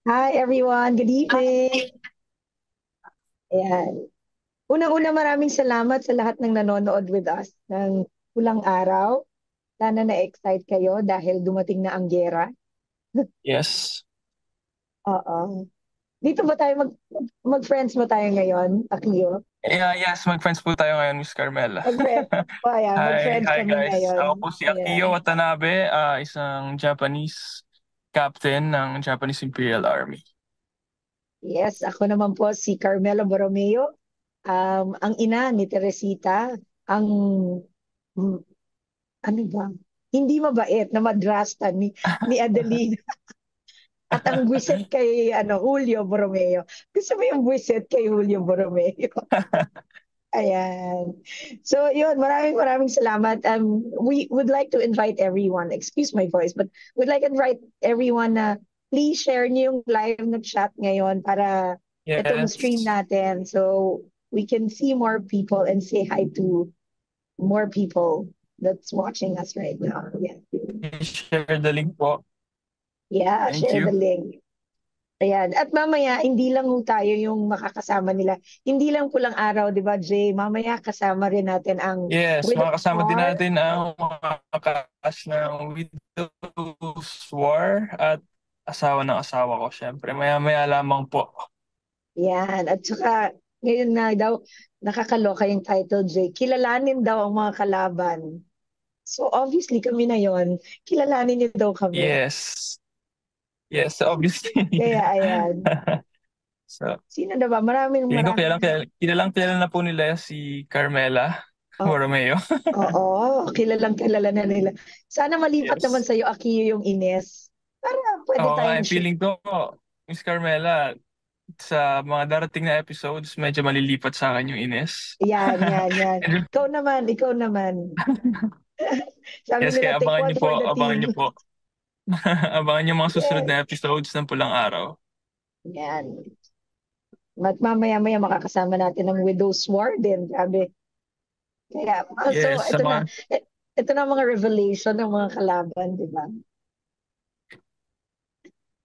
Hi everyone, good evening. Ayan. Unang-una maraming salamat sa lahat ng nanonood with us ng Pulang Araw. Sana na-excite kayo dahil dumating na ang giyera. Yes. Oo. Dito ba tayo mag-friends ba tayo ngayon, Akio? Yeah, yes, mag-friends po tayo ngayon, Miss Carmela. Mag-friends. Ayan, Hi, mag-friends hi kami guys. Ako ngayon. po si Akio Ayan. Watanabe, isang Japanese captain ng Japanese Imperial Army. Yes, ako naman po si Carmela Borromeo, ang ina ni Teresita, ang mm, ano ba? Hindi mabait na madrasta ni Adelina. At ang buwisit kay Julio Borromeo. Gusto mo yung buwisit kay Julio Borromeo? Ayan. So, yun, maraming maraming salamat. We would like to invite everyone, excuse my voice, but would like to invite everyone na please share niyo yung live na chat ngayon para itong stream Yes. natin so we can see more people and say hi to more people that's watching us right now. Yeah. I-share the link po. Yeah, Thank share the you. link. Ayan. At mamaya, hindi lang ho tayo yung makakasama nila. Hindi lang pulang araw, di ba, Jay? Mamaya kasama rin natin ang Yes, Widow makakasama din War. natin ang mga cast ng Widow's War at asawa ng asawa ko. Syempre, maya-maya lamang po. Yan. At saka, ngayon na daw, nakakaloka yung title, Jay. Kilalanin daw ang mga kalaban. So, obviously, kami na yon. Kilalanin niyo daw kami. Yes. Yes, obviously. Kaya, ayan. So, Sino na ba? Maraming feeling ko maraming. kilalang kilala na po nila si Carmela Oh, Borromeo. oo, kilalang kilala na nila. Sana malipat naman Yes. sa'yo, Akiyo, yung Ines. Para pwede Oo nga, tayong share. feeling ko, Miss Carmela, sa mga darating na episodes, medyo malilipat sa akin yung Ines. Yan, yan, yan. And Ikaw naman, ikaw naman. Sabi yes, nila, kaya take abangan one niyo po, for the abangan niyo team. po. Abangan niyo mga susunod Yes. na episodes ng Pulang Araw. Yan. Mamaya-maya makakasama natin ang Widow's War din. Grabe. Kaya, so, Yes, sa mga, ito na ang mga revelation ng mga kalaban, di ba?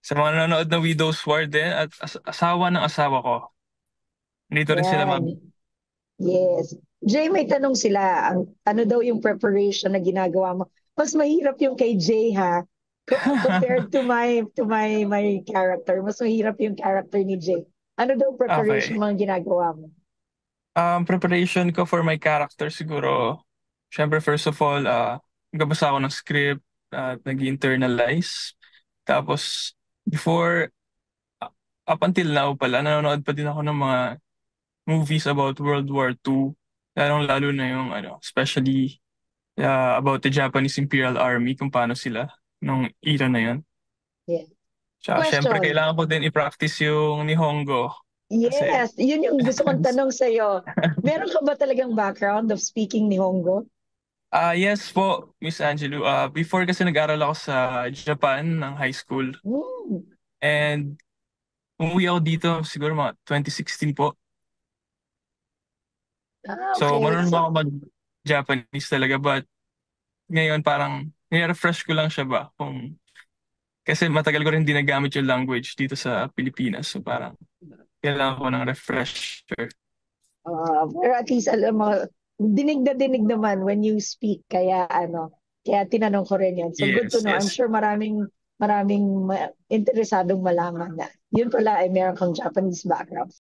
sa mga nanonood ng Widow's War din at asawa ng asawa ko. Dito rin sila Yan. Yes. Jay, may tanong sila. Ano daw yung preparation na ginagawa mo? Mas mahirap yung kay Jay, ha? Compared to my character. Mas mahirap yung character ni Jay. Ano daw preparation Okay. mga ginagawa mo? Preparation ko for my character siguro, syempre first of all, nagbabasa ako ng script at nag-internalize. Tapos, before, up until now pala, nanonood pa din ako ng mga movies about World War II. Lalong-lalo na yung, especially about the Japanese Imperial Army, kung paano sila nung era na yun. Yeah. Tsaka, syempre, Question. kailangan ko din i-practice yung Nihongo. Kasi, Yes, yun yung gusto kong tanong sa'yo. Meron ka ba talagang background of speaking Nihongo? yes po, Miss Angelo. Before kasi nag-aral ako sa Japan ng high school. Hmm. And umuwi ako dito siguro mga 2016 po. Ah, So okay. marunong So, ako mag-Japanese talaga. But ngayon parang nire-refresh ko lang siya ba. Kasi matagal ko rin hindi nagamit yung language dito sa Pilipinas. So parang kailangan ko ng refresher. pero at least alam mo, dinig na dinig naman when you speak. Kaya kaya tinanong ko rin yan. So good to Yes, know. I'm yes. sure maraming interesadong malaman na. Yun pala ay meron kang Japanese background.